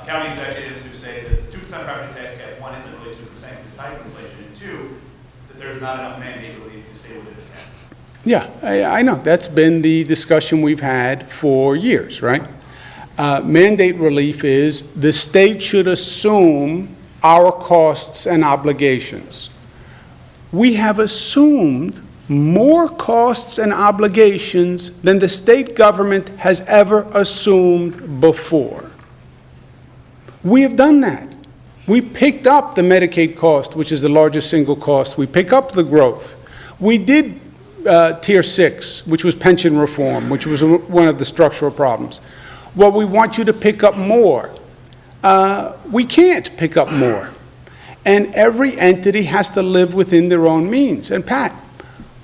county executives who say that 2% property tax cap, 1, isn't really 2% because type inflation, and 2, that there's not enough mandate relief to stay within the cap? Yeah, I know. That's been the discussion we've had for years, right? Mandate relief is the state should assume our costs and obligations. We have assumed more costs and obligations than the state government has ever assumed before. We have done that. We've picked up the Medicaid cost, which is the largest single cost. We pick up the growth. We did Tier 6, which was pension reform, which was one of the structural problems. Well, we want you to pick up more. We can't pick up more. And every entity has to live within their own means. And Pat,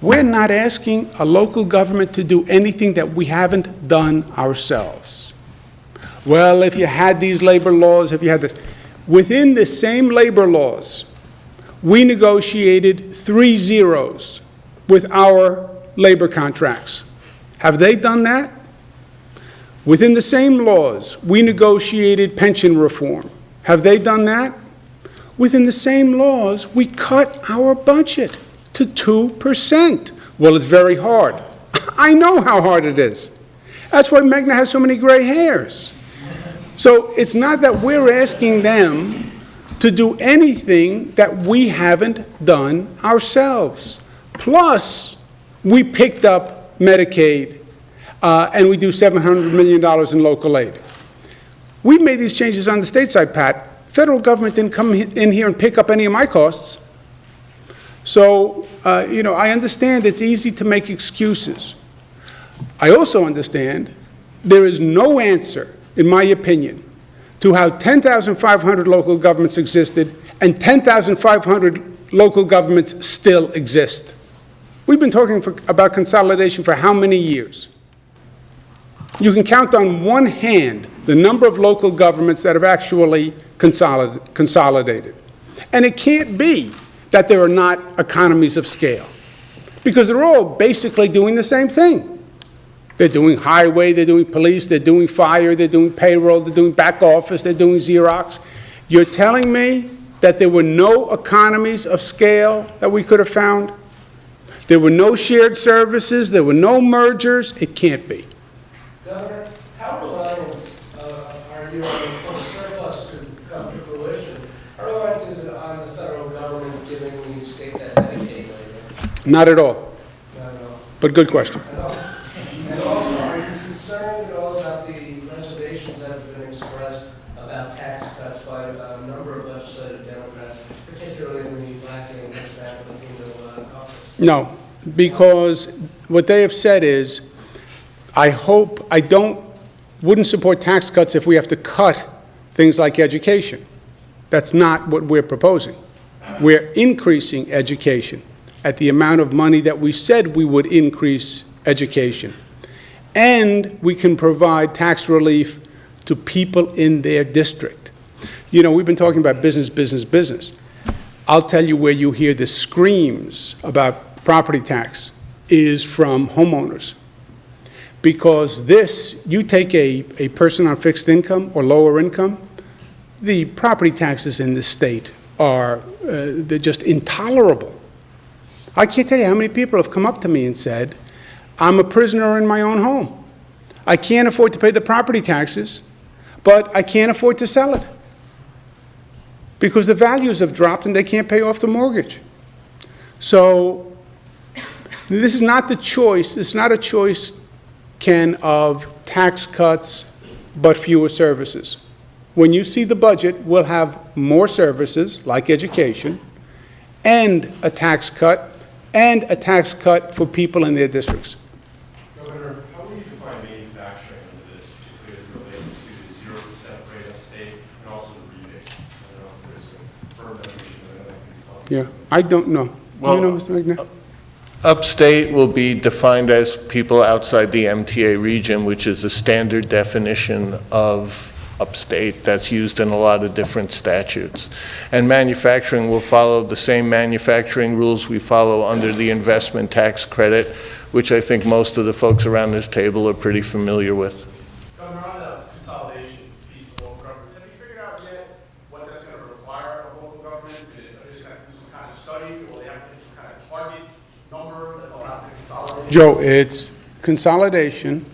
we're not asking a local government to do anything that we haven't done ourselves. Well, if you had these labor laws, if you had this. Within the same labor laws, we negotiated 3 zeros with our labor contracts. Have they done that? Within the same laws, we negotiated pension reform. Have they done that? Within the same laws, we cut our budget to 2%. Well, it's very hard. I know how hard it is. That's why Megna has so many gray hairs. So it's not that we're asking them to do anything that we haven't done ourselves. Plus, we picked up Medicaid, and we do $700 million in local aid. We made these changes on the state side, Pat. Federal government didn't come in here and pick up any of my costs. So, I understand it's easy to make excuses. I also understand there is no answer, in my opinion, to how 10,500 local governments existed and 10,500 local governments still exist. We've been talking about consolidation for how many years? You can count on one hand the number of local governments that have actually consolidated. And it can't be that there are not economies of scale, because they're all basically doing the same thing. They're doing highway, they're doing police, they're doing fire, they're doing payroll, they're doing back office, they're doing Xerox. You're telling me that there were no economies of scale that we could have found? There were no shared services, there were no mergers? It can't be. Governor, how reliant are you on, for the surplus to come to fruition, how reliant is it on the federal government giving the state that Medicaid waiver? Not at all. Not at all. But good question. And also, are you concerned at all about the reservations that have been expressed about tax cuts by a number of legislative Democrats, particularly in the Black and Hispanic Latino caucus? No, because what they have said is, wouldn't support tax cuts if we have to cut things like education. That's not what we're proposing. We're increasing education at the amount of money that we said we would increase education. And we can provide tax relief to people in their district. You know, we've been talking about business, business, business. I'll tell you where you hear the screams about property tax is from homeowners. Because this, you take a person on fixed income or lower income, the property taxes in this state are, they're just intolerable. I can't tell you how many people have come up to me and said, I'm a prisoner in my own home. I can't afford to pay the property taxes, but I can't afford to sell it because the values have dropped and they can't pay off the mortgage. So this is not the choice. It's not a choice, Ken, of tax cuts but fewer services. When you see the budget, we'll have more services like education and a tax cut for people in their districts. Governor, how will you define manufacturing under this, particularly as it relates to the 0% rate upstate and also the rebate? I don't know if there's a firm definition of that can be found. Yeah, I don't know. Do you know, Mr. McNair? Upstate will be defined as people outside the MTA region, which is a standard definition of upstate that's used in a lot of different statutes. And manufacturing will follow the same manufacturing rules we follow under the investment tax credit, which I think most of the folks around this table are pretty familiar with. Governor, on the consolidation piece of local governments, have you figured out yet what that's going to require of local governments? Are they just going to have to do some kind of study, or will they have to get some kind of target number that they'll have to consolidate? Joe, it's consolidation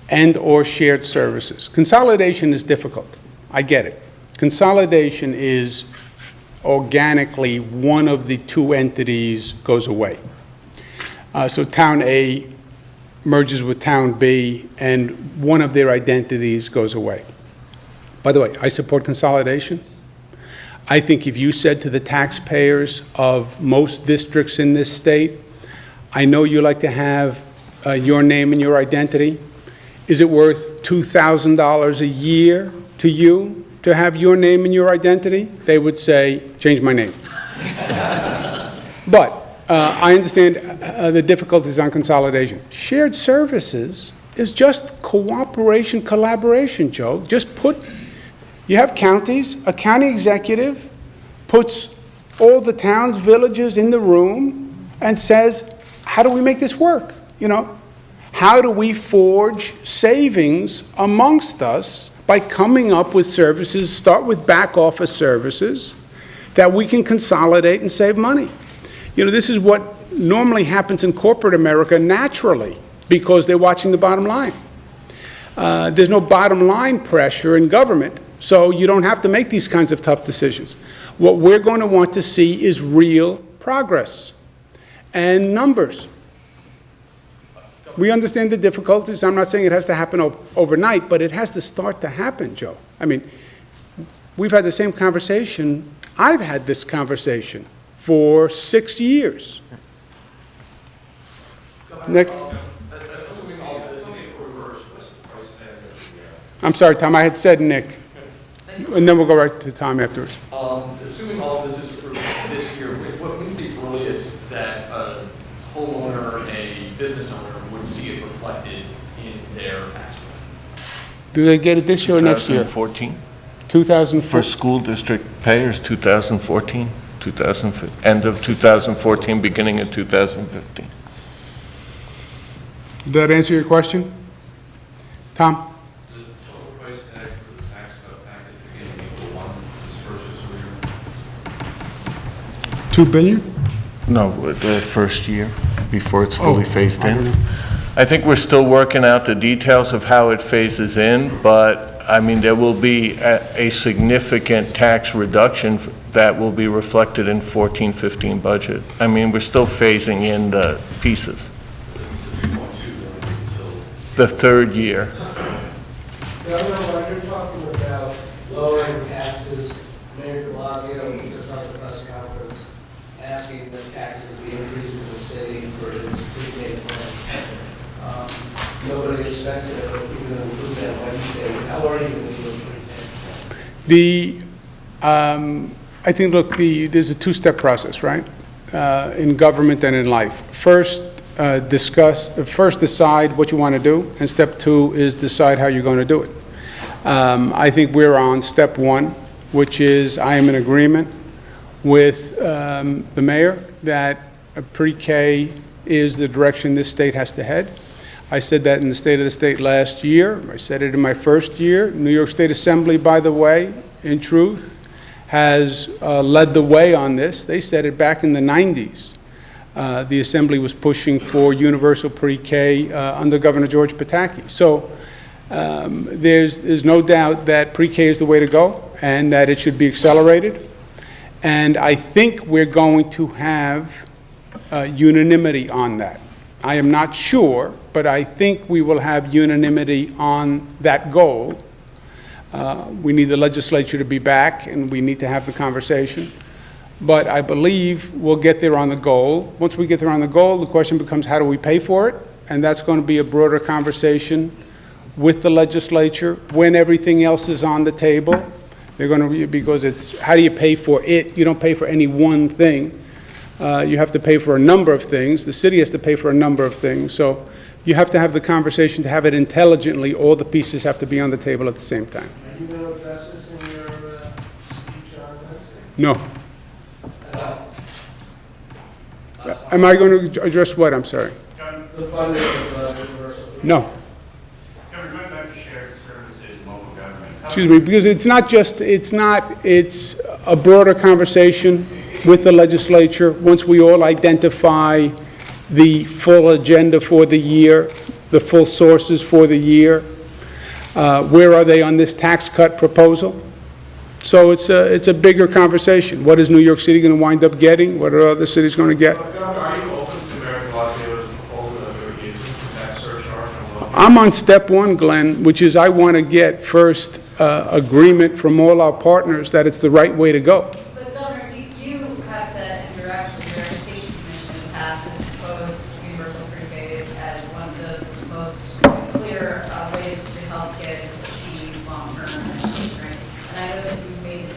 and/or shared services. Consolidation is difficult. I get it. Consolidation is organically one of the two entities goes away. So Town A merges with Town B, and one of their identities goes away. By the way, I support consolidation. I think if you said to the taxpayers of most districts in this state, I know you like to have your name and your identity. Is it worth $2,000 a year to you to have your name and your identity? They would say, change my name. But I understand the difficulties on consolidation. Shared services is just cooperation, collaboration, Joe. Just you have counties, a county executive puts all the towns, villages in the room and says, how do we make this work? You know, how do we forge savings amongst us by coming up with services, start with back office services that we can consolidate and save money? You know, this is what normally happens in corporate America naturally because they're watching the bottom line. There's no bottom line pressure in government, so you don't have to make these kinds of tough decisions. What we're going to want to see is real progress and numbers. We understand the difficulties. I'm not saying it has to happen overnight, but it has to start to happen, Joe. I mean, we've had the same conversation. I've had this conversation for 6 years. Nick? I'm sorry, Tom, I had said Nick. And then we'll go right to Tom afterwards. Assuming all of this is approved this year, when's the earliest that a homeowner, a business owner, would see it reflected in their tax bill? Do they get it this year or next year? 2014. 2014. For school district payers, 2014, end of 2014, beginning of 2015. Did that answer your question? Tom? The total price tag for the tax cut package beginning April 1 is first fiscal year? $2 billion? No, the first year, before it's fully phased I don't in. know. I think we're still working out the details of how it phases in, but, I mean, there will be a significant tax reduction that will be reflected in 14-15 budget. I mean, we're still phasing in the pieces. The third year. Governor, when you're talking about lowering taxes, Mayor de Blasio just held a press conference asking that taxes be increased in the city for his pre-K plan. Nobody expects it, or even include that Wednesday. How are you going to do it pre-K? I think, look, there's a two-step process, right? In government and in life. First, decide what you want to do, and step two is decide how you're going to do it. I think we're on step one, which is I am in agreement with the mayor that pre-K is the direction this state has to head. I said that in the State of the State last year. I said it in my first year. New York State Assembly, by the way, in truth, has led the way on this. They said it back in the 90s. The Assembly was pushing for universal pre-K under Governor George Pataki. So there's no doubt that pre-K is the way to go and that it should be accelerated. And I think we're going to have unanimity on that. I am not sure, but I think we will have unanimity on that goal. We need the legislature to be back, and we need to have the conversation. But I believe we'll get there on the goal. Once we get there on the goal, the question becomes how do we pay for it? And that's going to be a broader conversation with the legislature when everything else is on the table. They're going to be, because it's how do you pay for it? You don't pay for any one thing. You have to pay for a number of things. The city has to pay for a number of things. So you have to have the conversation to have it intelligently. All the pieces have to be on the table at the same time. Are you going to address this in your speech on Wednesday? No. At all? Am I going to address what? I'm sorry. The funding of universal. No. Governor, going back to shared services and local governments. Excuse me, because it's a broader conversation with the legislature. Once we all identify the full agenda for the year, the full sources for the year, where are they on this tax cut proposal? So it's a bigger conversation. What is New York City going to wind up getting? What are other cities going to get? Governor, are you open to Mayor Blasio's proposal that there would be a 2% surcharge on local? I'm on step one, Glenn, which is I want to get first agreement from all our partners that it's the right way to go. But Governor, you have said, and you're actually, your education commission in the past has proposed universal pre-K as one of the most clear ways to help kids achieve long-term education, right? And I know that you've made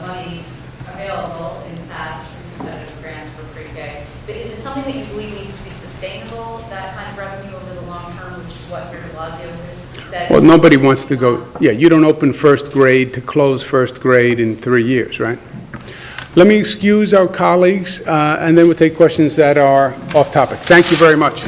money available in the past through competitive grants for pre-K. But is it something that you believe needs to be sustainable, that kind of revenue over the long term, which is what Mayor de Blasio says? Well, nobody wants to go, yeah, you don't open first grade to close first grade in 3 years, right? Let me excuse our colleagues, and then we'll take questions that are off topic. Thank you very much.